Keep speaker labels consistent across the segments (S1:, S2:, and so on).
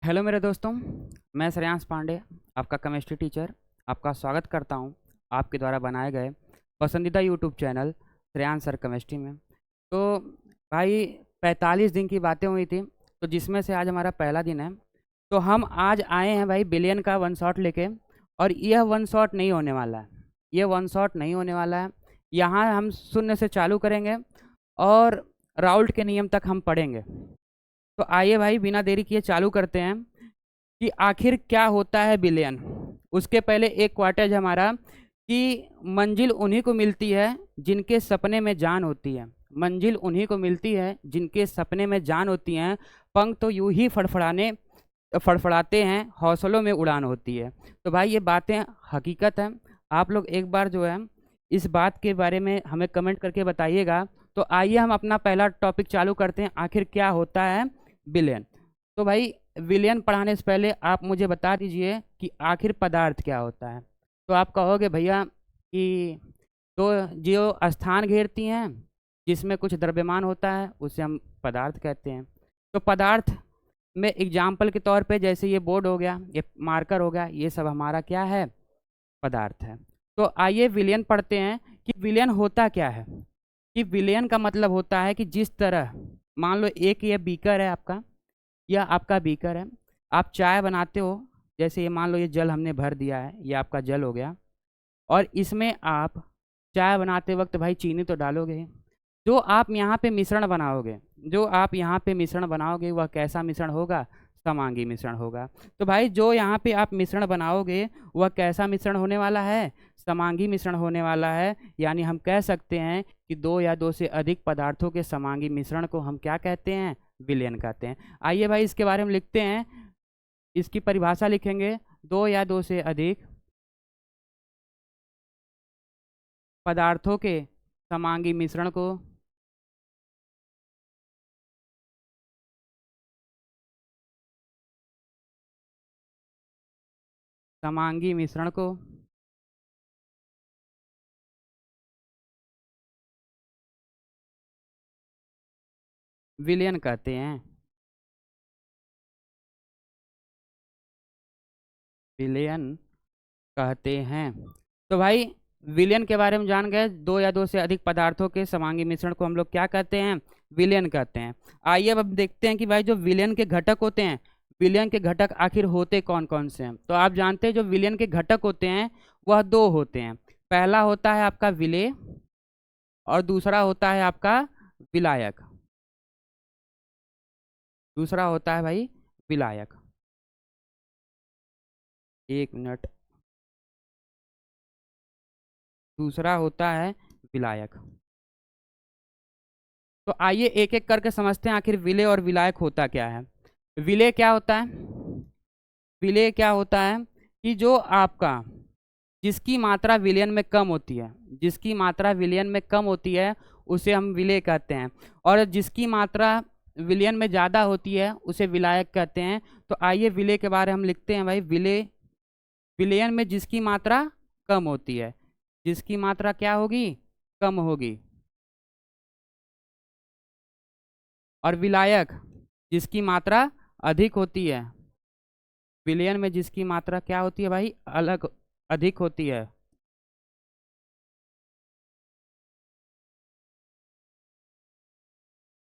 S1: Hello मेरे दोस्तों, मैं श्रेयांश पांडे, आपका केमिस्ट्री टीचर। आपका स्वागत करता हूं आपके द्वारा बनाए गए पसंदीदा YouTube channel Shreyansh sir chemistry में। तो भाई 45 दिन की बातें हुई थी, तो जिसमें से आज हमारा पहला दिन है। तो हम आज आए हैं भाई बिलियन का वन शॉट लेके, और यह वन शॉट नहीं होने वाला है। ये वन शॉट नहीं होने वाला है। यहाँ हम शून्य से चालू करेंगे और राउल्ट के नियम तक हम पढ़ेंगे। तो आइए भाई बिना देरी किए चालू करते हैं कि आखिर क्या होता है बिलियन। उसके पहले एक क्वार्टेज हमारा कि मंजिल उन्हीं को मिलती है जिनके सपने में जान होती है। मंजिल उन्हीं को मिलती है जिनके सपने में जान होती है। पंख तो यूं ही फड़फड़ाते हैं, हौसलों में उड़ान होती है। तो भाई ये बातें हकीकत है। आप लोग एक बार जो है इस बात के बारे में हमें कमेंट करके बताइएगा। तो आइए हम अपना पहला टॉपिक चालू करते हैं, आखिर क्या होता है बिलियन। तो भाई विलियन पढ़ाने से पहले आप मुझे बता दीजिए कि आखिर पदार्थ क्या होता है। तो आप कहोगे भैया कि तो जो स्थान घेरती हैं जिसमें कुछ द्रव्यमान होता है उसे हम पदार्थ कहते हैं। तो पदार्थ में एग्जाम्पल के तौर पे जैसे ये बोर्ड हो गया, ये मार्कर हो गया, ये सब हमारा क्या है, पदार्थ है। तो आइए विलियन पढ़ते हैं कि विलियन होता क्या है। कि विलियन का मतलब होता है कि जिस तरह मान लो एक ये बीकर है आपका, यह आपका बीकर है। आप चाय बनाते हो, जैसे ये मान लो ये जल हमने भर दिया है, ये आपका जल हो गया। और इसमें आप चाय बनाते वक्त भाई चीनी तो डालोगे। जो आप यहाँ पे मिश्रण बनाओगे, जो आप यहाँ पे मिश्रण बनाओगे वह कैसा मिश्रण होगा, समांगी मिश्रण होगा। तो भाई जो यहाँ पे आप मिश्रण बनाओगे वह कैसा मिश्रण होने वाला है, समांगी मिश्रण होने वाला है। यानी हम कह सकते हैं कि दो या दो से अधिक पदार्थों के समांगी मिश्रण को हम क्या कहते हैं, विलयन कहते हैं। आइए भाई इसके बारे में लिखते हैं, इसकी परिभाषा लिखेंगे। दो या दो से अधिक पदार्थों के समांगी मिश्रण को समांगी मिश्रण को विलयन कहते हैं। विलयन कहते हैं। तो भाई विलयन के बारे में जान गए, दो या दो से अधिक पदार्थों के समांगी मिश्रण को हम लोग क्या कहते हैं, विलयन कहते हैं। आइए अब देखते हैं कि भाई जो विलयन के घटक होते हैं, विलयन के घटक आखिर होते कौन कौन से हैं। तो आप जानते हैं जो विलयन के घटक होते हैं वह दो होते हैं। पहला होता है आपका विलेय और दूसरा होता है आपका विलायक। दूसरा होता है भाई विलायक। एक मिनट। दूसरा होता है विलायक। तो आइए एक एक करके समझते हैं आखिर विलेय और विलायक होता क्या है। विलेय क्या होता है, विलेय क्या होता है कि जो आपका जिसकी मात्रा विलयन में कम होती है, जिसकी मात्रा विलयन में कम होती है उसे हम विलेय कहते हैं। और जिसकी मात्रा विलयन में ज़्यादा होती है उसे विलायक कहते हैं। तो आइए विलेय के बारे में हम लिखते हैं भाई। विलेय विलयन में जिसकी मात्रा कम होती है, जिसकी मात्रा क्या होगी, कम होगी। और विलायक जिसकी मात्रा अधिक होती है। विलयन में जिसकी मात्रा क्या होती है भाई, अलग अधिक होती है।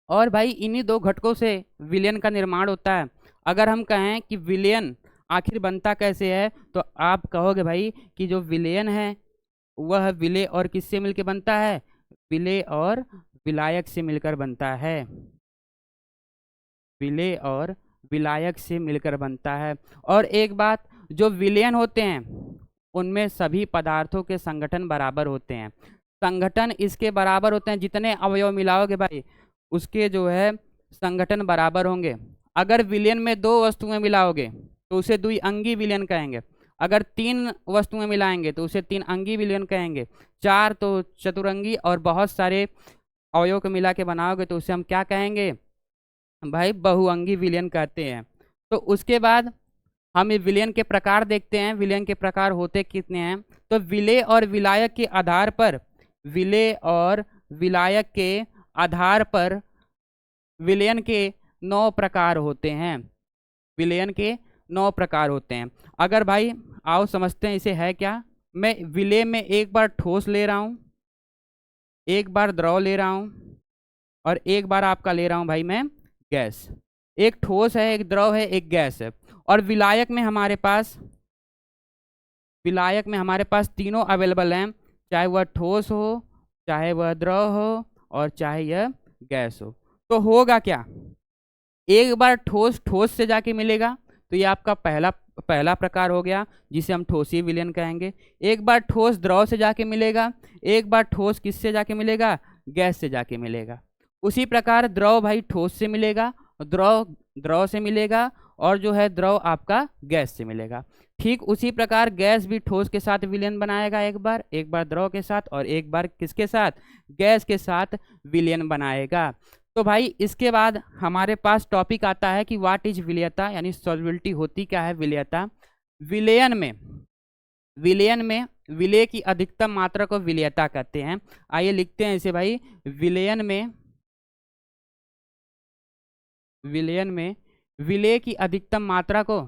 S1: और भाई इन्हीं दो घटकों से विलयन का निर्माण होता है। अगर हम कहें कि विलयन आखिर बनता कैसे है, तो आप कहोगे भाई कि जो विलयन है वह विलेय और किससे मिलकर बनता है, विलेय और विलायक से मिलकर बनता है। विलेय और विलायक से मिलकर बनता है। और एक बात, जो विलयन होते हैं उनमें सभी पदार्थों के संगठन बराबर होते हैं। संगठन इसके बराबर होते हैं, जितने अवयव मिलाओगे भाई उसके जो है संगठन बराबर होंगे। अगर विलयन में दो वस्तुएं मिलाओगे तो उसे द्विअंगी विलयन कहेंगे। अगर तीन वस्तुएं मिलाएंगे तो उसे तीन अंगी विलयन कहेंगे। चार तो चतुरंगी, और बहुत सारे अवयव को मिला के बनाओगे तो उसे हम क्या कहेंगे भाई, बहुअंगी विलयन कहते हैं। तो उसके बाद हम ये विलयन के प्रकार देखते हैं, विलयन के प्रकार होते कितने हैं। तो विलेय और विलायक के आधार पर, विलेय और विलायक के आधार पर विलयन के 9 प्रकार होते हैं। विलयन के 9 प्रकार होते हैं। अगर भाई आओ समझते हैं इसे है क्या। मैं विलय में एक बार ठोस ले रहा हूँ, एक बार द्रव ले रहा हूँ, और एक बार आपका ले रहा हूँ भाई मैं गैस। एक ठोस है, एक द्रव है, एक गैस है। और विलायक में हमारे पास तीनों अवेलेबल हैं, चाहे वह ठोस हो, चाहे वह द्रव हो, और चाहे यह गैस हो। तो होगा क्या, एक बार ठोस ठोस से जाके मिलेगा, तो ये आपका पहला पहला प्रकार हो गया, जिसे हम ठोसी विलयन कहेंगे। एक बार ठोस द्रव से जाके मिलेगा, एक बार ठोस किससे जाके मिलेगा, गैस से जाके मिलेगा। उसी प्रकार द्रव भाई ठोस से मिलेगा, द्रव द्रव से मिलेगा, और जो है द्रव आपका गैस से मिलेगा। ठीक उसी प्रकार गैस भी ठोस के साथ विलयन बनाएगा, एक बार द्रव के साथ, और एक बार किसके साथ, गैस के साथ विलयन बनाएगा। तो भाई इसके बाद हमारे पास टॉपिक आता है कि व्हाट इज विलयता, यानी सॉल्युबिलिटी होती क्या है विलयता। विलयन में विलय की अधिकतम मात्रा को विलयता कहते हैं। आइए लिखते हैं इसे भाई। विलयन में विलय की अधिकतम मात्रा को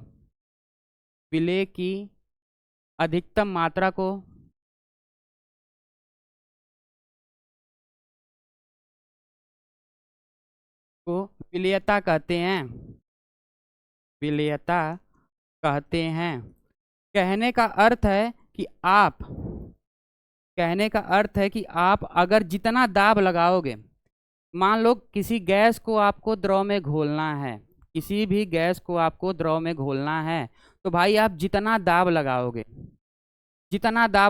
S1: विलय की अधिकतम मात्रा को विलयता कहते हैं। विलयता कहते हैं। कहने का अर्थ है कि आप कहने का अर्थ है कि आप अगर जितना दाब लगाओगे, मान लो किसी गैस को आपको द्रव में घोलना है, किसी भी गैस को आपको द्रव में घोलना है, तो भाई आप जितना दाब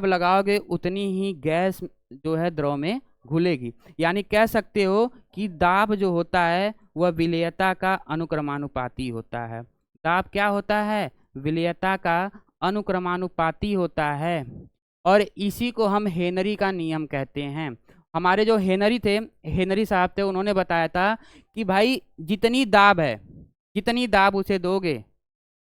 S1: लगाओगे उतनी ही गैस जो है द्रव में घुलेगी। यानी कह सकते हो कि दाब जो होता है वह विलयता का अनुक्रमानुपाती होता है। दाब क्या होता है, विलयता का अनुक्रमानुपाती होता है। और इसी को हम हेनरी का नियम कहते हैं। हमारे जो हेनरी साहब थे, उन्होंने बताया था कि भाई जितनी दाब उसे दोगे,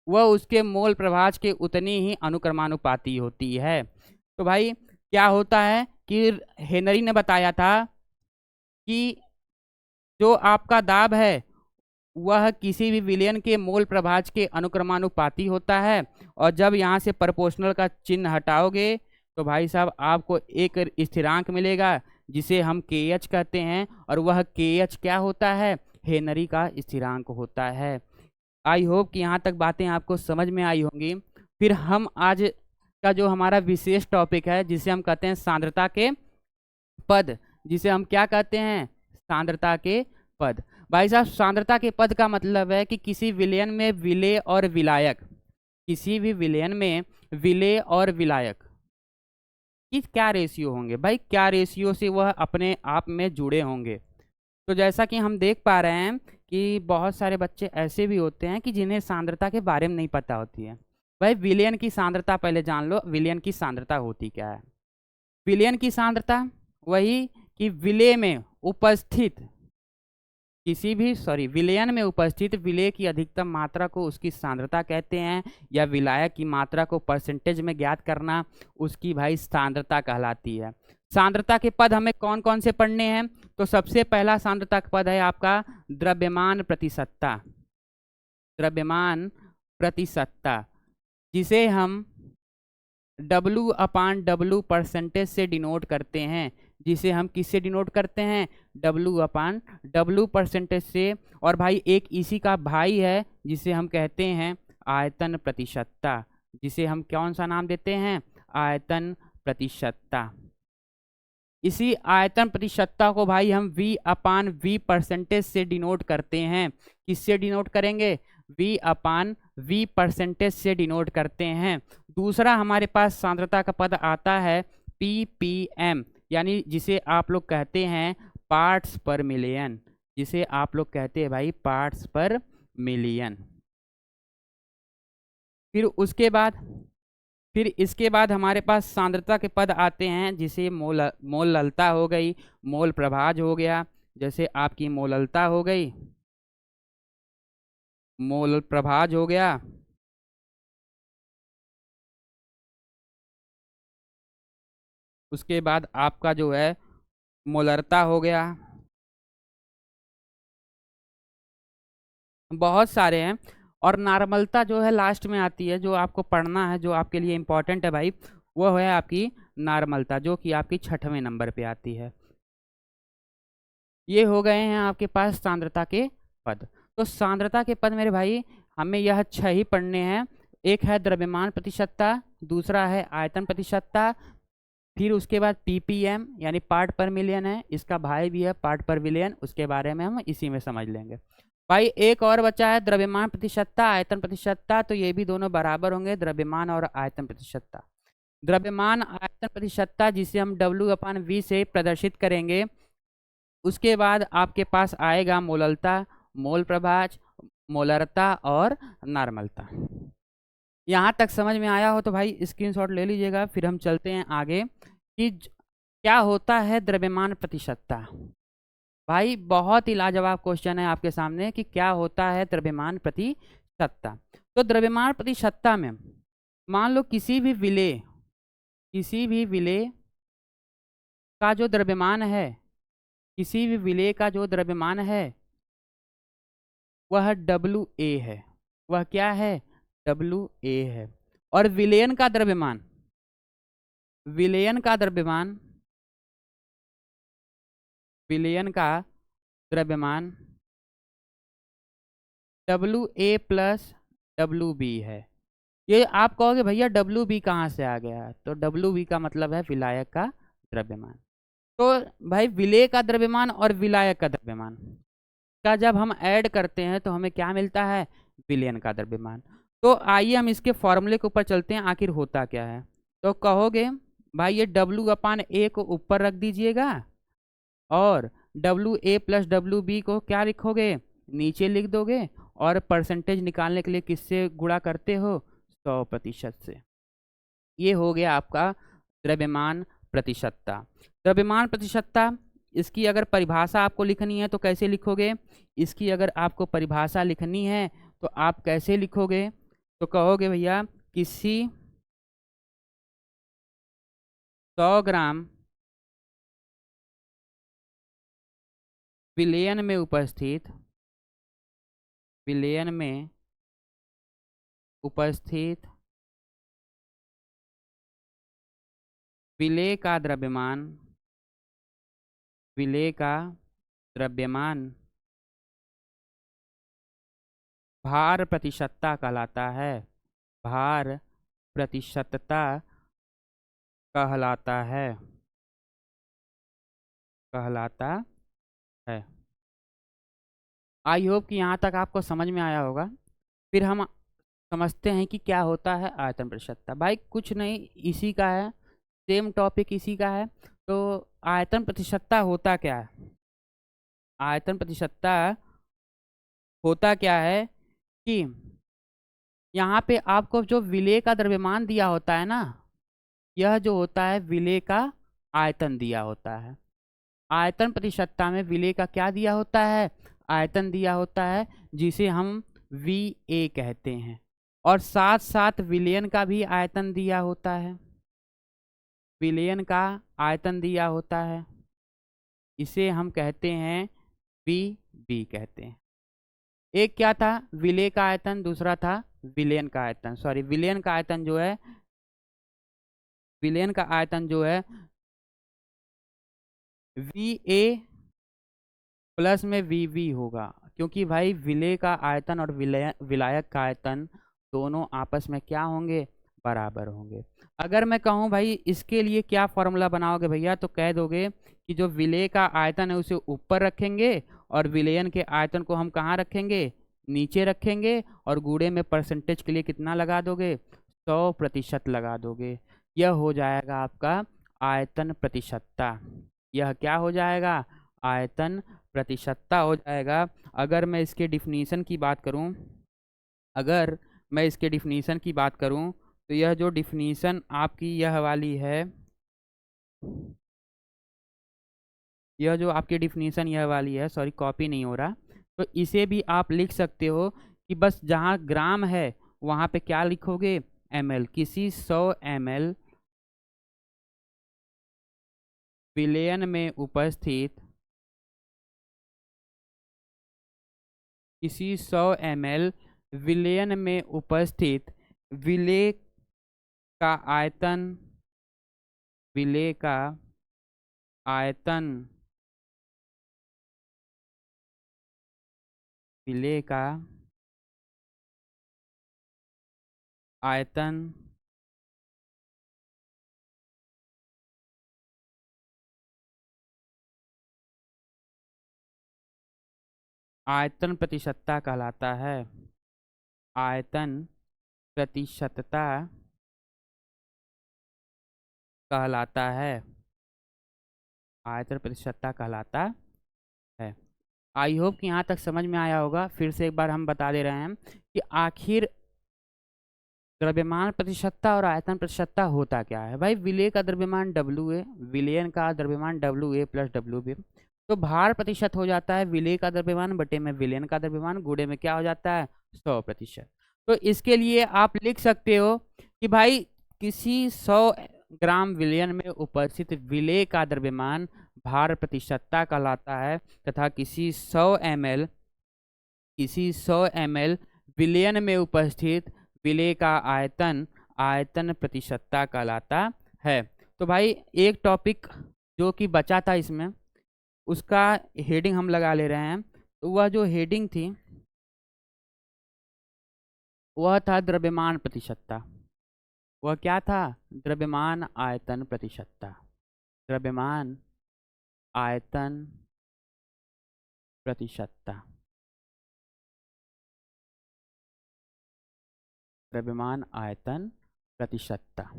S1: वह उसके मोल प्रभाज के उतनी ही अनुक्रमानुपाती होती है। तो भाई क्या होता है कि हेनरी ने बताया था कि जो आपका दाब है वह किसी भी विलयन के मोल प्रभाज के अनुक्रमानुपाती होता है। और जब यहाँ से प्रोपोर्शनल का चिन्ह हटाओगे तो भाई साहब आपको एक स्थिरांक मिलेगा, जिसे हम KH कहते हैं। और वह KH क्या होता है, हेनरी का स्थिरांक होता है। आई होप कि यहाँ तक बातें आपको समझ में आई होंगी। फिर हम आज का जो हमारा विशेष टॉपिक है, जिसे हम कहते हैं सांद्रता के पद, जिसे हम क्या कहते हैं, सांद्रता के पद। भाई साहब सांद्रता के पद का मतलब है कि किसी विलयन में विलेय और विलायक, किसी भी विलयन में विलेय और विलायक की क्या रेशियो होंगे, भाई क्या रेशियो से वह अपने आप में जुड़े होंगे। तो जैसा कि हम देख पा रहे हैं कि बहुत सारे बच्चे ऐसे भी होते हैं कि जिन्हें सांद्रता के बारे में नहीं पता होती है। भाई विलयन की सांद्रता पहले जान लो, विलयन की सांद्रता होती क्या है। विलयन की सांद्रता वही कि विलयन में उपस्थित विलेय की अधिकतम मात्रा को उसकी सांद्रता कहते हैं, या विलायक की मात्रा को परसेंटेज में ज्ञात करना उसकी भाई सांद्रता कहलाती है। सांद्रता के पद हमें कौन कौन से पढ़ने हैं, तो सबसे पहला सांद्रता का पद है आपका द्रव्यमान प्रतिशतता, जिसे हम W/W परसेंटेज से डिनोट करते हैं। जिसे हम किससे डिनोट करते हैं, W/W परसेंटेज से। और भाई एक इसी का भाई है जिसे हम कहते हैं आयतन प्रतिशतता, जिसे हम कौन सा नाम देते हैं, आयतन प्रतिशतता। इसी आयतन प्रतिशतता को भाई हम V/V परसेंटेज से डिनोट करते हैं। किससे डिनोट करेंगे, V/V परसेंटेज से डिनोट करते हैं। दूसरा हमारे पास सांद्रता का पद आता है ppm, यानी जिसे आप लोग कहते हैं पार्ट्स पर मिलियन, जिसे आप लोग कहते हैं भाई पार्ट्स पर मिलियन। फिर इसके बाद हमारे पास सांद्रता के पद आते हैं, जिसे मोललता हो गई, मोल प्रभाज हो गया। जैसे आपकी मोललता हो गई, मोल प्रभाज हो गया, उसके बाद आपका जो है मोलरता हो गया। बहुत सारे हैं। और नॉर्मलता जो है लास्ट में आती है, जो आपको पढ़ना है, जो आपके लिए इम्पोर्टेंट है भाई, वो है आपकी नॉर्मलता, जो कि आपकी 6वें नंबर पे आती है। ये हो गए हैं आपके पास सांद्रता के पद। तो सांद्रता के पद मेरे भाई हमें यह 6 ही पढ़ने हैं। एक है द्रव्यमान प्रतिशतता, दूसरा है आयतन प्रतिशतता, फिर उसके बाद पीपीएम यानी पार्ट पर मिलियन है, इसका भाई भी है पार्ट पर बिलियन, उसके बारे में हम इसी में समझ लेंगे। भाई एक और बचा है द्रव्यमान प्रतिशतता, आयतन प्रतिशतता, तो ये भी दोनों बराबर होंगे, द्रव्यमान और आयतन प्रतिशतता। द्रव्यमान आयतन प्रतिशतता जिसे हम W/V से प्रदर्शित करेंगे। उसके बाद आपके पास आएगा मोललता, मोल प्रभाज, मोलरता और नॉर्मलता। यहाँ तक समझ में आया हो तो भाई स्क्रीनशॉट ले लीजिएगा। फिर हम चलते हैं आगे कि क्या होता है द्रव्यमान प्रतिशतता। भाई बहुत ही लाजवाब क्वेश्चन है आपके सामने कि क्या होता है द्रव्यमान प्रतिशतता। तो द्रव्यमान प्रतिशतता में मान लो किसी भी विलेय का जो द्रव्यमान है, किसी भी विलेय का जो द्रव्यमान है वह WA है। वह क्या है? WA है। और विलयन का द्रव्यमान, विलयन का द्रव्यमान, विलयन का द्रव्यमान WA प्लस WB है। ये आप कहोगे भैया WB कहाँ से आ गया? तो WB का मतलब है विलायक का द्रव्यमान। तो भाई विलेय का द्रव्यमान और विलायक का द्रव्यमान का जब हम ऐड करते हैं तो हमें क्या मिलता है? विलयन का द्रव्यमान। तो आइए हम इसके फॉर्मूले के ऊपर चलते हैं, आखिर होता क्या है। तो कहोगे भाई ये W/A को ऊपर रख दीजिएगा और WA प्लस WB को क्या लिखोगे? नीचे लिख दोगे। और परसेंटेज निकालने के लिए किससे गुणा करते हो? 100% से। ये हो गया आपका द्रव्यमान प्रतिशतता। द्रव्यमान प्रतिशतता, इसकी अगर परिभाषा आपको लिखनी है तो कैसे लिखोगे? इसकी अगर आपको परिभाषा लिखनी है तो आप कैसे लिखोगे? तो कहोगे भैया किसी 100 ग्राम विलयन में उपस्थित, विलयन में उपस्थित विलेय का द्रव्यमान, विलेय का द्रव्यमान भार प्रतिशतता कहलाता है। भार प्रतिशतता कहलाता है, कहलाता है। आई होप कि यहाँ तक आपको समझ में आया होगा। फिर हम समझते हैं कि क्या होता है आयतन प्रतिशतता। भाई कुछ नहीं, इसी का है, सेम टॉपिक इसी का है। तो आयतन प्रतिशतता होता क्या है? आयतन प्रतिशतता होता क्या है कि यहाँ पे आपको जो विलेय का द्रव्यमान दिया होता है ना, यह जो होता है विलेय का आयतन दिया होता है। आयतन प्रतिशतता में विलेय का क्या दिया होता है? आयतन दिया होता है, जिसे हम VA कहते हैं। और साथ साथ विलयन का भी आयतन दिया होता है, विलयन का आयतन दिया होता है, इसे हम कहते हैं VB कहते हैं। एक क्या था? विलेय का आयतन, दूसरा था विलयन का आयतन। सॉरी, विलयन का आयतन जो है, विलयन का आयतन जो है VA प्लस में VB होगा, क्योंकि भाई विलेय का आयतन और विलायक का आयतन दोनों आपस में क्या होंगे? बराबर होंगे। अगर मैं कहूँ भाई इसके लिए क्या फॉर्मूला बनाओगे भैया, तो कह दोगे कि जो विलेय का आयतन है उसे ऊपर रखेंगे और विलयन के आयतन को हम कहाँ रखेंगे? नीचे रखेंगे। और गुणे में परसेंटेज के लिए कितना लगा दोगे? 100% लगा दोगे। यह हो जाएगा आपका आयतन प्रतिशतता। यह क्या हो जाएगा? आयतन प्रतिशतता हो जाएगा। अगर मैं इसके डिफिनीशन की बात करूं, अगर मैं इसके डिफिनीशन की बात करूं तो यह जो डिफिनीशन आपकी यह वाली है, यह जो आपकी डिफिनीशन यह वाली है, सॉरी कॉपी नहीं हो रहा, तो इसे भी आप लिख सकते हो कि बस जहां ग्राम है वहां पे क्या लिखोगे? ml। किसी 100 ml विलयन में उपस्थित, किसी 100 ml विलयन में उपस्थित विलेय का आयतन, विलेय का आयतन, विलेय का आयतन आयतन प्रतिशतता कहलाता है। आयतन प्रतिशतता कहलाता है। आयतन प्रतिशतता कहलाता है। आई होप कि यहाँ तक समझ में आया होगा। फिर से एक बार हम बता दे रहे हैं कि आखिर द्रव्यमान प्रतिशतता और आयतन प्रतिशतता होता क्या है। भाई विलेय का द्रव्यमान WA, विलयन का द्रव्यमान WA प्लस WB, तो भार प्रतिशत हो जाता है विलेय का द्रव्यमान बटे में विलयन का द्रव्यमान, गुणे में क्या हो जाता है 100%। तो इसके लिए आप लिख सकते हो कि भाई किसी 100 ग्राम विलयन में उपस्थित विलेय का द्रव्यमान भार प्रतिशतता कहलाता है, तथा किसी 100 ml विलयन में उपस्थित विलेय का आयतन आयतन प्रतिशतता कहलाता है। तो भाई एक टॉपिक जो कि बचा था इसमें, उसका हेडिंग हम लगा ले रहे हैं। तो वह जो हेडिंग थी वह था द्रव्यमान प्रतिशतता। वह क्या था? द्रव्यमान आयतन प्रतिशतता। द्रव्यमान आयतन प्रतिशतता। द्रव्यमान आयतन प्रतिशतता।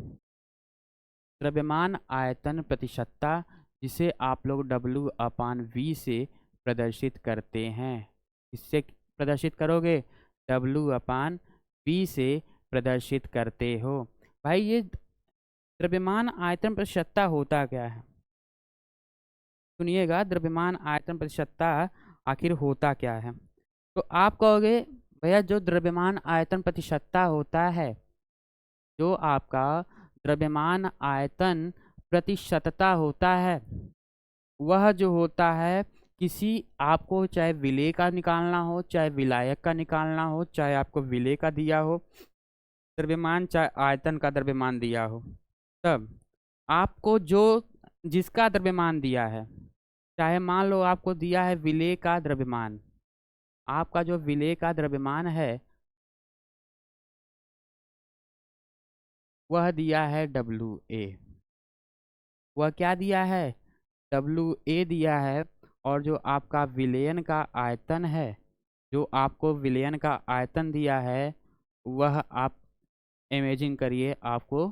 S1: द्रव्यमान आयतन प्रतिशतता जिसे आप लोग W/V से प्रदर्शित करते हैं। इससे प्रदर्शित करोगे? W/V से प्रदर्शित करते हो। भाई ये द्रव्यमान आयतन प्रतिशतता होता क्या है? सुनिएगा, द्रव्यमान आयतन प्रतिशतता आखिर होता क्या है। तो आप कहोगे भैया जो द्रव्यमान आयतन प्रतिशतता होता है, जो आपका द्रव्यमान आयतन प्रतिशतता होता है, वह जो होता है किसी आपको चाहे विलेय का निकालना हो, चाहे विलायक का निकालना हो, चाहे आपको विलेय का दिया हो द्रव्यमान, चाहे आयतन का द्रव्यमान दिया हो, तब आपको जो जिसका द्रव्यमान दिया है, चाहे मान लो आपको दिया है विलेय का द्रव्यमान, आपका जो विलेय का द्रव्यमान है वह दिया है WA। वह क्या दिया है? WA दिया है। और जो आपका विलयन का आयतन है, जो आपको विलयन का आयतन दिया है, वह आप इमेजिन करिए आपको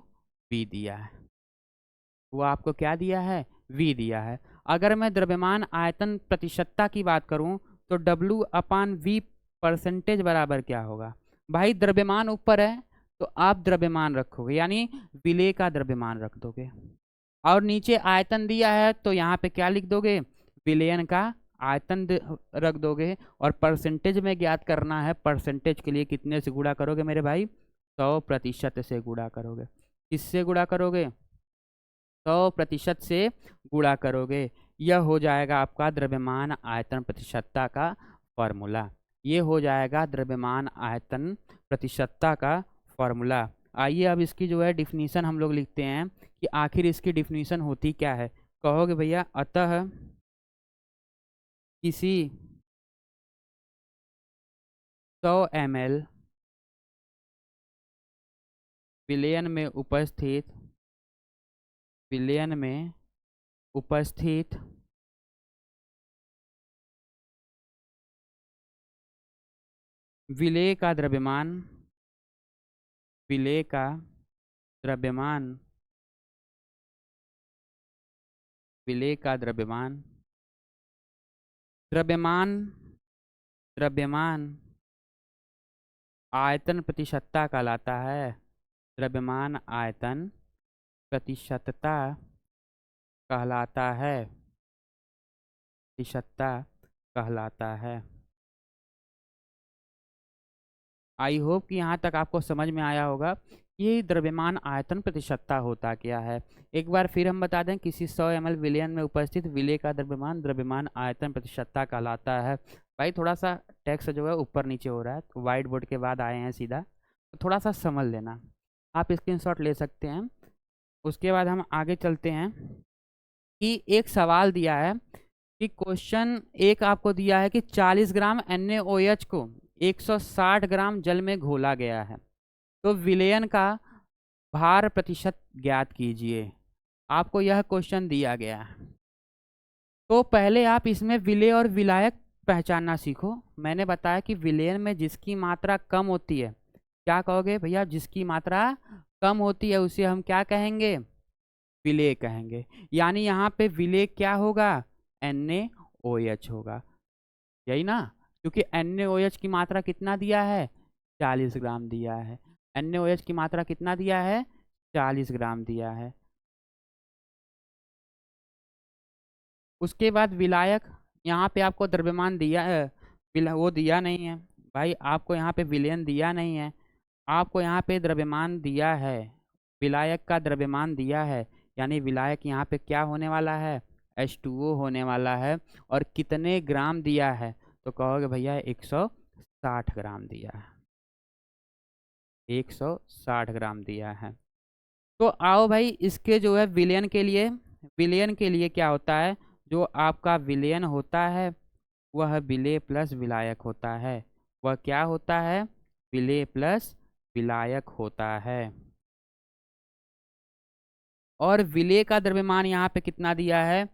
S1: V दिया है। वह आपको क्या दिया है? V दिया है। अगर मैं द्रव्यमान आयतन प्रतिशतता की बात करूं तो W/V परसेंटेज बराबर क्या होगा? भाई द्रव्यमान ऊपर है तो आप द्रव्यमान रखोगे, यानी विलेय का द्रव्यमान रख दोगे, और नीचे आयतन दिया है तो यहाँ पे क्या लिख दोगे? विलयन का आयतन रख दोगे। और परसेंटेज में ज्ञात करना है, परसेंटेज के लिए कितने से गुणा करोगे मेरे भाई? 100% से गुणा करोगे। किससे गुणा करोगे? 100% से गुणा करोगे। यह हो जाएगा आपका द्रव्यमान आयतन प्रतिशतता का फॉर्मूला। ये हो जाएगा द्रव्यमान आयतन प्रतिशतता का फॉर्मूला। आइए अब इसकी जो है डिफिनीशन हम लोग लिखते हैं कि आखिर इसकी डिफिनीशन होती क्या है। कहोगे भैया अतः किसी 100 ml विलयन में उपस्थित विलेय का द्रव्यमान विलेय का द्रव्यमान विलेय का द्रव्यमान द्रव्यमान द्रव्यमान आयतन प्रतिशतता कहलाता है। द्रव्यमान आयतन प्रतिशतता कहलाता है। प्रतिशतता कहलाता है। आई होप कि यहाँ तक आपको समझ में आया होगा। ये द्रव्यमान आयतन प्रतिशतता होता क्या है। एक बार फिर हम बता दें, किसी 100 ml विलयन में उपस्थित विलेय का द्रव्यमान द्रव्यमान आयतन प्रतिशतता कहलाता है। भाई थोड़ा सा टेक्स्ट जो है ऊपर नीचे हो रहा है, तो वाइट बोर्ड के बाद आए हैं सीधा, तो थोड़ा सा समझ लेना। आप स्क्रीनशॉट ले सकते हैं। उसके बाद हम आगे चलते हैं कि एक सवाल दिया है कि क्वेश्चन एक आपको दिया है कि 40 ग्राम NaOH को 160 ग्राम जल में घोला गया है, तो विलयन का भार प्रतिशत ज्ञात कीजिए। आपको यह क्वेश्चन दिया गया है। तो पहले आप इसमें विलेय और विलायक पहचानना सीखो। मैंने बताया कि विलयन में जिसकी मात्रा कम होती है, क्या कहोगे भैया, जिसकी मात्रा कम होती है उसे हम क्या कहेंगे, विलेय कहेंगे। यानी यहाँ पे विलेय क्या होगा, NaOH होगा, यही ना, क्योंकि NaOH की मात्रा कितना दिया है, 40 ग्राम दिया है। NaOH की मात्रा कितना दिया है, 40 ग्राम दिया है। उसके बाद विलायक, यहाँ पे आपको द्रव्यमान दिया है, वो दिया नहीं है भाई, आपको यहाँ पे विलयन दिया नहीं है, आपको यहाँ पे द्रव्यमान दिया है, विलायक का द्रव्यमान दिया है। यानी विलायक यहाँ पे क्या होने वाला है, H2O होने वाला है। और कितने ग्राम दिया है, तो कहोगे भैया 160 ग्राम दिया है, 160 ग्राम दिया है। तो आओ भाई इसके जो है विलयन के लिए, विलयन के लिए क्या होता है, जो आपका विलयन होता है वह विलेय प्लस विलायक होता है। वह क्या होता है, विलेय प्लस विलायक होता है। और विलेय का द्रव्यमान यहाँ पे कितना दिया है,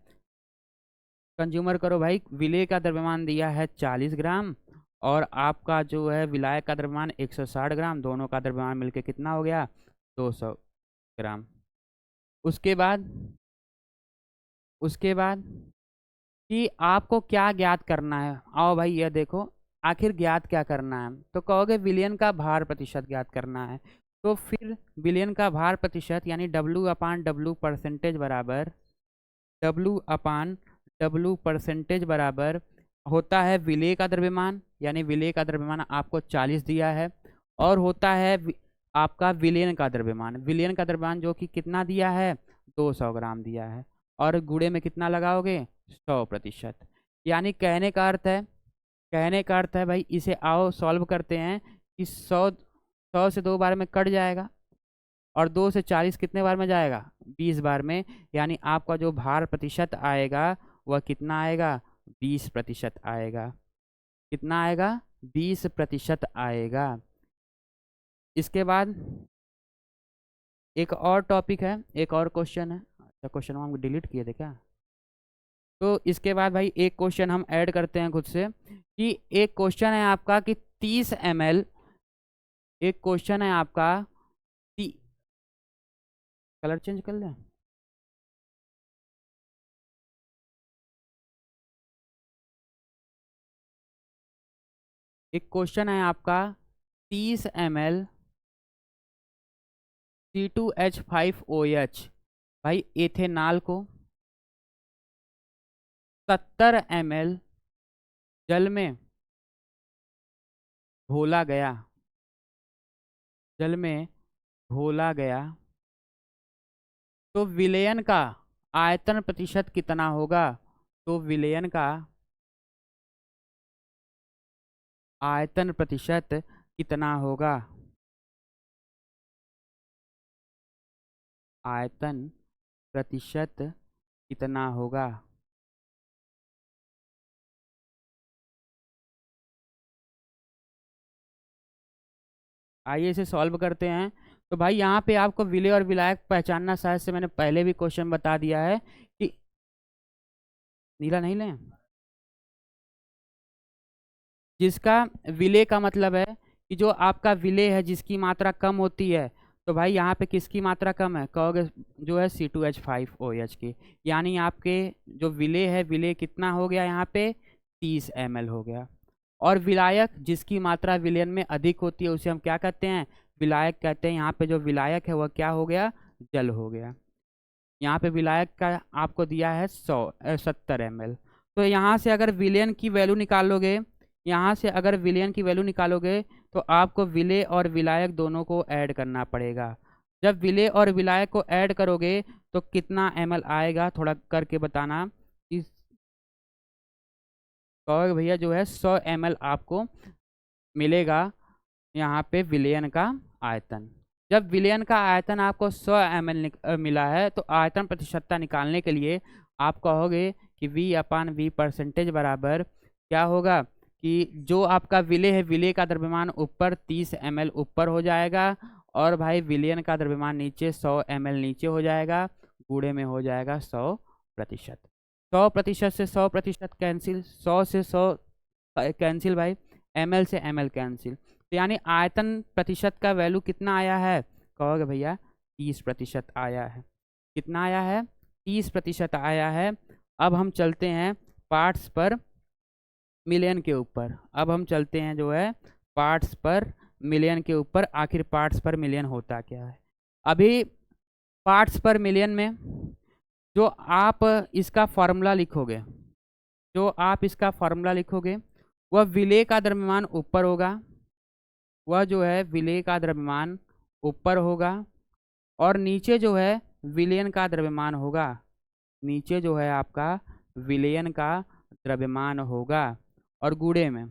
S1: कंज्यूमर करो भाई, विलेय का द्रव्यमान दिया है 40 ग्राम, और आपका जो है विलायक का द्रव्यमान 160 ग्राम, दोनों का द्रव्यमान मिलके कितना हो गया, 200 ग्राम। उसके बाद, उसके बाद कि आपको क्या ज्ञात करना है, आओ भाई ये देखो, आखिर ज्ञात क्या करना है, तो कहोगे विलयन का भार प्रतिशत ज्ञात करना है। तो फिर विलयन का भार प्रतिशत यानी W/W परसेंटेज बराबर, W/W परसेंटेज बराबर होता है विलेय का द्रव्यमान, यानी विलेय का द्रव्यमान आपको 40 दिया है, और होता है आपका विलयन का द्रव्यमान, विलयन का द्रव्यमान जो कि कितना दिया है, 200 ग्राम दिया है, और गुणे में कितना लगाओगे, 100%। यानी कहने का अर्थ है, कहने का अर्थ है भाई, इसे आओ सॉल्व करते हैं कि 100 से 2 बार में कट जाएगा, और 2 से 40 कितने बार में जाएगा, 20 बार में। यानी आपका जो भार प्रतिशत आएगा वह कितना आएगा, 20% आएगा। कितना आएगा, 20% आएगा। इसके बाद एक और टॉपिक है, एक और क्वेश्चन है। अच्छा, क्वेश्चन हम डिलीट किए थे क्या। तो इसके बाद भाई एक क्वेश्चन हम ऐड करते हैं खुद से, कि एक क्वेश्चन है आपका कि 30 ml, एक क्वेश्चन है आपका, कलर चेंज कर लें, एक क्वेश्चन है आपका 30 ml C2H5OH, भाई एथेनॉल को 70 ml जल में घोला गया, जल में घोला गया, तो विलयन का आयतन प्रतिशत कितना होगा, तो विलयन का आयतन प्रतिशत कितना होगा, आयतन प्रतिशत कितना होगा। आइए इसे सॉल्व करते हैं। तो भाई यहाँ पे आपको विलेय और विलायक पहचानना, शायद से मैंने पहले भी क्वेश्चन बता दिया है कि, नीला नहीं लें, जिसका विलेय का मतलब है कि जो आपका विलेय है जिसकी मात्रा कम होती है, तो भाई यहाँ पे किसकी मात्रा कम है, कहोगे जो है C2H5OH की। यानी आपके जो विलेय है, विलेय कितना हो गया यहाँ पे, 30 ml हो गया। और विलायक जिसकी मात्रा विलयन में अधिक होती है उसे हम क्या कहते हैं, विलायक कहते हैं। यहाँ पे जो विलायक है वह क्या हो गया, जल हो गया। यहाँ पे विलायक का आपको दिया है 70 ml। तो यहाँ से अगर विलयन की वैल्यू निकालोगे, यहाँ से अगर विलयन की वैल्यू निकालोगे, तो आपको विलेय और विलायक दोनों को ऐड करना पड़ेगा। जब विलेय और विलायक को ऐड करोगे तो कितना ml आएगा, थोड़ा करके बताना। इस कहोगे भैया जो है 100 ml आपको मिलेगा यहाँ पे विलयन का आयतन। जब विलयन का आयतन आपको 100 ml मिला है तो आयतन प्रतिशतता निकालने के लिए आप कहोगे कि V/V परसेंटेज बराबर क्या होगा कि जो आपका विलेय है, विलेय का द्रव्यमान ऊपर 30 ml ऊपर हो जाएगा और भाई विलयन का द्रव्यमान नीचे 100 ml नीचे हो जाएगा, गुणे में हो जाएगा 100%। 100% से 100% कैंसिल, 100 से 100 कैंसिल भाई, ml से ml कैंसिल। तो यानी आयतन प्रतिशत का वैल्यू कितना आया है, कहोगे भैया 30% आया है। कितना आया है, 30% आया है। अब हम चलते हैं पार्ट्स पर मिलियन के ऊपर। अब हम चलते हैं जो है पार्ट्स पर मिलियन के ऊपर। आखिर पार्ट्स पर मिलियन होता क्या है। अभी पार्ट्स पर मिलियन में जो आप इसका फॉर्मूला लिखोगे, जो आप इसका फॉर्मूला लिखोगे वह विलेय का द्रव्यमान ऊपर होगा, वह जो है विलेय का द्रव्यमान ऊपर होगा और नीचे जो है विलयन का द्रव्यमान होगा। नीचे जो है आपका विलयन का द्रव्यमान होगा और गुणे में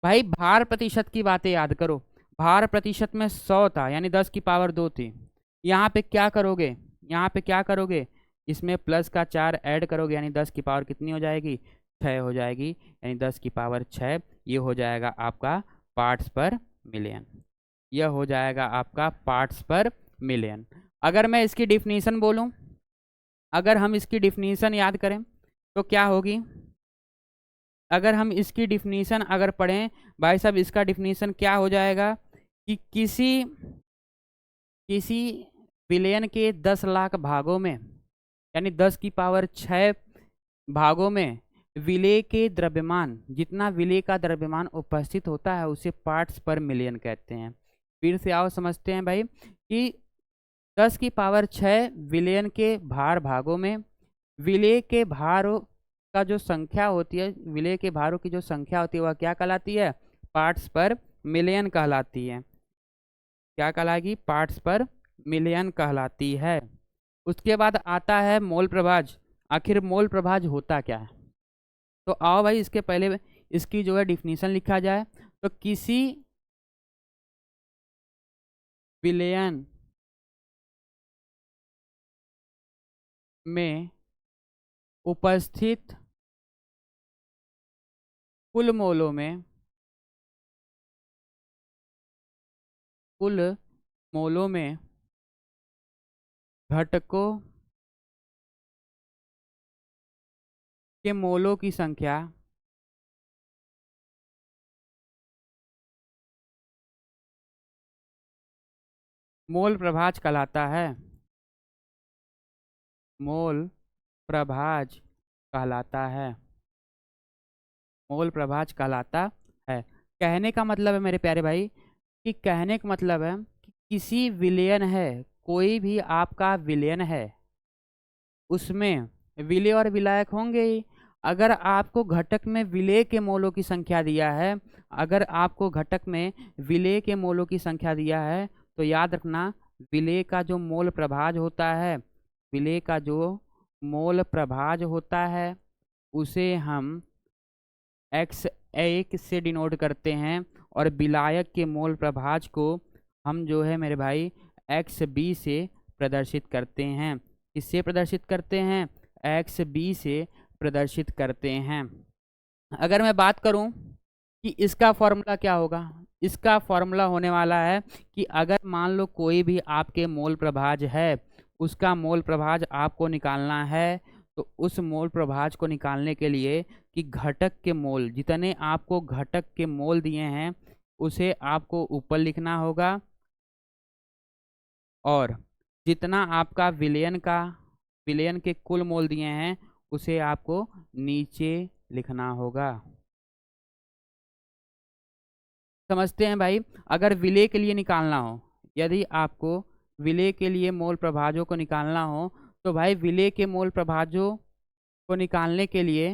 S1: भाई भार प्रतिशत की बातें याद करो। भार प्रतिशत में 100 था यानी 10 की पावर 2 थी। यहाँ पे क्या करोगे, यहाँ पे क्या करोगे, इसमें प्लस का 4 ऐड करोगे यानी 10 की पावर कितनी हो जाएगी, 6 हो जाएगी, यानी 10 की पावर 6। ये हो जाएगा आपका पार्ट्स पर मिलियन। यह हो जाएगा आपका पार्ट्स पर मिलियन। अगर मैं इसकी डिफिनीशन बोलूं, अगर हम इसकी डिफिनीशन याद करें तो क्या होगी। अगर हम इसकी डिफिनीशन अगर पढ़ें भाई साहब, इसका डिफिनीशन क्या हो जाएगा कि किसी बिलियन के 10 लाख भागों में यानी 10 की पावर 6 भागों में विलेय के द्रव्यमान, जितना विलेय का द्रव्यमान उपस्थित होता है उसे पार्ट्स पर मिलियन कहते हैं। फिर से आओ समझते हैं भाई कि 10 की पावर 6 विलयन के भार भागों में विलेय के भारों का जो संख्या होती है, विलेय के भारों की जो संख्या होती है वह क्या कहलाती है, पार्ट्स पर मिलियन कहलाती है। क्या कहलाएगी, पार्ट्स पर मिलियन कहलाती है। उसके बाद आता है मोल प्रभाज। आखिर मोल प्रभाज होता क्या है, तो आओ भाई इसके पहले इसकी जो है डिफिनीशन लिखा जाए। तो किसी विलयन में उपस्थित कुल मोलों में, कुल मोलों में घटकों के मोलों की संख्या मोल प्रभाज कहलाता है। मोल प्रभाज कहलाता है। मोल प्रभाज कहलाता है। कहने का मतलब है मेरे प्यारे भाई कि कहने का मतलब है कि किसी विलयन है, कोई भी आपका विलयन है, उसमें विलेय और विलायक होंगे ही। अगर आपको घटक में विलेय के मोलों की संख्या दिया है, अगर आपको घटक में विलेय के मोलों की संख्या दिया है तो याद रखना विलेय का जो मोल प्रभाज होता है, विलेय का जो मोल प्रभाज होता है उसे हम x1 से डिनोट करते हैं और विलायक के मोल प्रभाज को हम जो है मेरे भाई xb से प्रदर्शित करते हैं। किससे प्रदर्शित करते हैं, xb से प्रदर्शित करते हैं। अगर मैं बात करूं कि इसका फॉर्मूला क्या होगा, इसका फॉर्मूला होने वाला है कि अगर मान लो कोई भी आपके मोल प्रभाज है, उसका मोल प्रभाज आपको निकालना है, तो उस मोल प्रभाज को निकालने के लिए कि घटक के मोल, जितने आपको घटक के मोल दिए हैं उसे आपको ऊपर लिखना होगा और जितना आपका विलयन के कुल मोल दिए हैं उसे आपको नीचे लिखना होगा। समझते हैं भाई। अगर विलेय के लिए निकालना हो, यदि आपको विलेय के लिए मोल प्रभाजों को निकालना हो तो भाई विलेय के मोल प्रभाजों को निकालने के लिए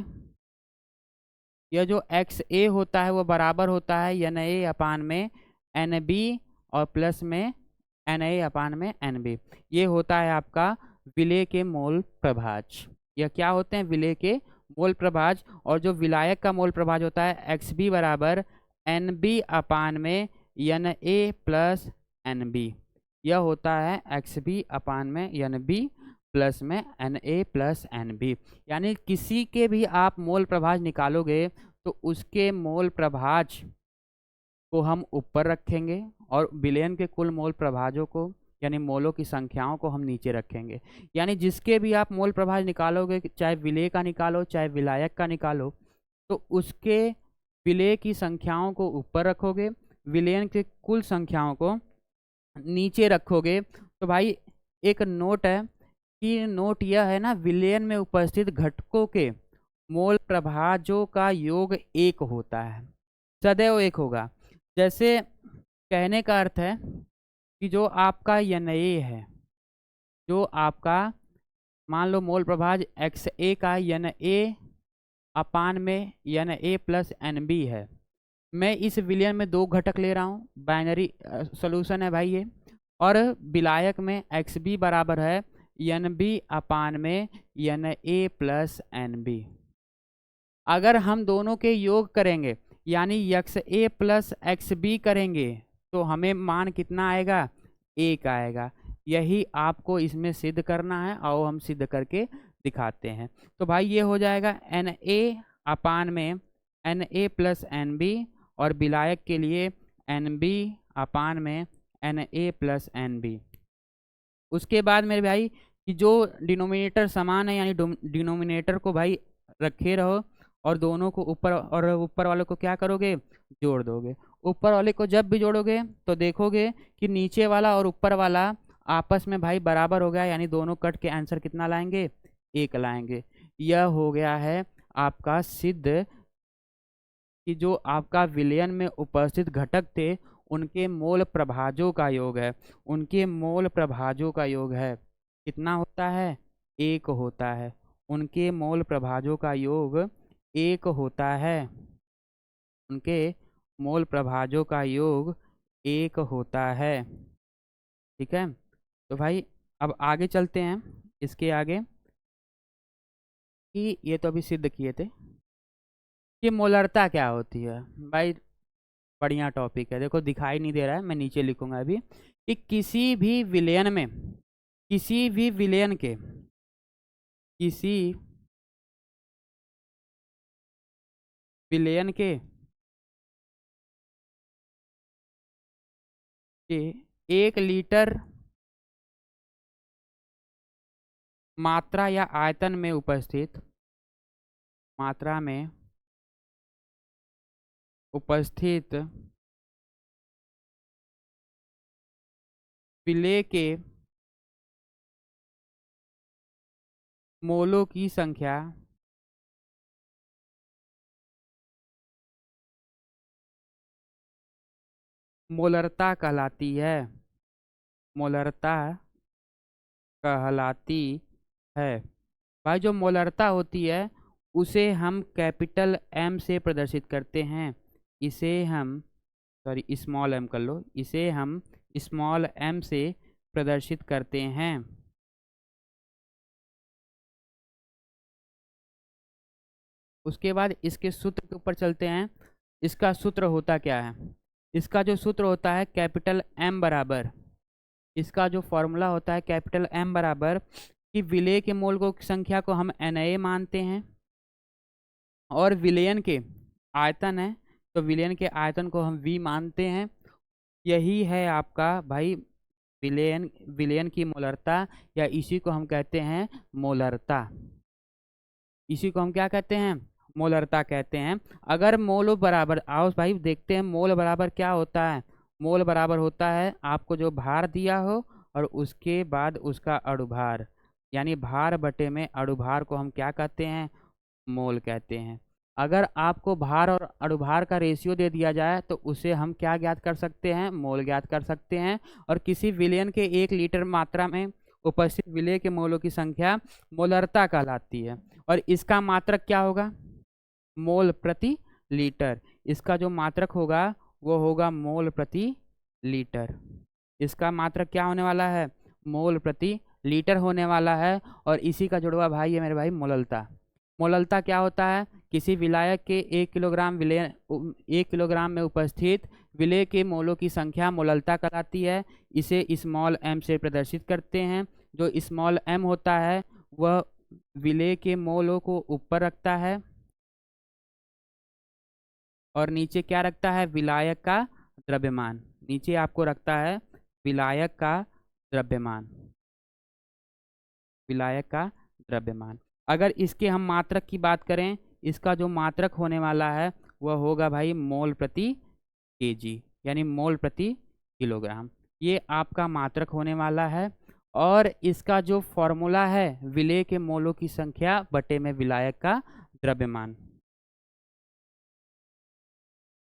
S1: यह जो XA होता है वो बराबर होता है NA अपान में NB और प्लस में NA अपान में NB। ये होता है आपका विलेय के मोल प्रभाज। यह क्या होते हैं, विलेय के मोल प्रभाज, और जो विलायक का मोल प्रभाज होता है एक्स बी बराबर एन बी अपान में N A plus N B. यह होता है एक्स बी अपान में एन बी प्लस में N A plus N B. यानी किसी के भी आप मोल प्रभाज निकालोगे तो उसके मोल प्रभाज को हम ऊपर रखेंगे और विलयन के कुल मोल प्रभाजों को यानी मोलों की संख्याओं को हम नीचे रखेंगे। यानी जिसके भी आप मोल प्रभाज निकालोगे, चाहे विलेय का निकालो चाहे विलायक का निकालो, तो उसके विलेय की संख्याओं को ऊपर रखोगे, विलयन के कुल संख्याओं को नीचे रखोगे। तो भाई एक नोट है कि नोट यह है ना, विलयन में उपस्थित घटकों के मोल प्रभाजों का योग एक होता है, सदैव एक होगा। जैसे कहने का अर्थ है कि जो आपका एन ए है, जो आपका मान लो मोल प्रभाज एक्स ए का एन ए अपान में N A plus N B है। मैं इस विलयन में दो घटक ले रहा हूँ, बाइनरी सोल्यूशन है भाई ये, और विलायक में एक्स बी बराबर है एन बी अपान में N A plus N B. अगर हम दोनों के योग करेंगे यानी X A plus X B करेंगे तो हमें मान कितना आएगा, एक आएगा। यही आपको इसमें सिद्ध करना है और हम सिद्ध करके दिखाते हैं। तो भाई ये हो जाएगा एन ए अपान में N A plus N B, और विलायक के लिए एन बी अपान में N A plus N B. उसके बाद मेरे भाई कि जो डिनोमिनेटर समान है यानी डिनोमिनेटर को भाई रखे रहो और दोनों को ऊपर वाले को क्या करोगे, जोड़ दोगे। ऊपर वाले को जब भी जोड़ोगे तो देखोगे कि नीचे वाला और ऊपर वाला आपस में भाई बराबर हो गया, यानी दोनों कट के आंसर कितना लाएंगे, एक लाएंगे। यह हो गया है आपका सिद्ध कि जो आपका विलयन में उपस्थित घटक थे उनके मोल प्रभाजों का योग है, उनके मोल प्रभाजों का योग है कितना होता है, एक होता है। उनके मोल प्रभाजों का योग एक होता है, उनके मोल प्रभाजों का योग एक होता है। ठीक है, तो भाई अब आगे चलते हैं इसके आगे कि ये तो अभी सिद्ध किए थे कि मोलरता क्या होती है। भाई बढ़िया टॉपिक है, देखो दिखाई नहीं दे रहा है, मैं नीचे लिखूंगा अभी कि किसी भी विलयन में, किसी भी विलयन के, किसी विलयन के 1 लीटर मात्रा या आयतन में उपस्थित, मात्रा में उपस्थित विलेय के मोलों की संख्या मोलरता कहलाती है, मोलरता कहलाती है। भाई जो मोलरता होती है उसे हम कैपिटल एम से प्रदर्शित करते हैं, इसे हम सॉरी स्मॉल एम कर लो, इसे हम स्मॉल एम से प्रदर्शित करते हैं। उसके बाद इसके सूत्र के ऊपर चलते हैं। इसका सूत्र होता क्या है, इसका जो सूत्र होता है कैपिटल एम बराबर, इसका जो फॉर्मूला होता है कैपिटल एम बराबर कि विलेय के मोल को संख्या को हम एन ए मानते हैं और विलयन के आयतन है तो विलयन के आयतन को हम वी मानते हैं। यही है आपका भाई विलयन, विलयन की मोलरता, या इसी को हम कहते हैं मोलरता, इसी को हम क्या कहते हैं, मोलरता कहते हैं। अगर मोल बराबर, आओ भाई देखते हैं मोल बराबर क्या होता है। मोल बराबर होता है आपको जो भार दिया हो और उसके बाद उसका अणुभार, यानी भार बटे में अणुभार को हम क्या कहते हैं, मोल कहते हैं। अगर आपको भार और अणुभार का रेशियो दे दिया जाए तो उसे हम क्या ज्ञात कर सकते हैं, मोल ज्ञात कर सकते हैं। और किसी विलयन के 1 लीटर मात्रा में उपस्थित विलेय के मोलों की संख्या मोलरता कहलाती है। और इसका मात्रक क्या होगा, मोल प्रति लीटर। इसका जो मात्रक होगा वो होगा मोल प्रति लीटर। इसका मात्रक क्या होने वाला है, मोल प्रति लीटर होने वाला है। और इसी का जुड़वा भाई है मेरे भाई मोललता। मोललता क्या होता है? किसी विलायक के 1 किलोग्राम में उपस्थित विलेय के मोलों की संख्या मोललता कहलाती है। इसे स्मॉल m से प्रदर्शित करते हैं। जो स्मॉल m होता है वह विलेय के मोलों को ऊपर रखता है और नीचे क्या रखता है? विलायक का द्रव्यमान। नीचे आपको रखता है विलायक का द्रव्यमान, विलायक का द्रव्यमान। अगर इसके हम मात्रक की बात करें, इसका जो मात्रक होने वाला है वह होगा भाई मोल प्रति केजी, यानी मोल प्रति किलोग्राम। ये आपका मात्रक होने वाला है। और इसका जो फॉर्मूला है विलेय के मोलों की संख्या बटे में विलायक का द्रव्यमान।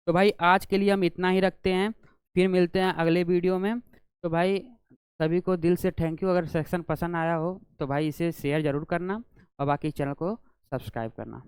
S1: तो भाई आज के लिए हम इतना ही रखते हैं, फिर मिलते हैं अगले वीडियो में। तो भाई सभी को दिल से थैंक यू। अगर सेक्शन पसंद आया हो तो भाई इसे शेयर ज़रूर करना और बाकी चैनल को सब्सक्राइब करना।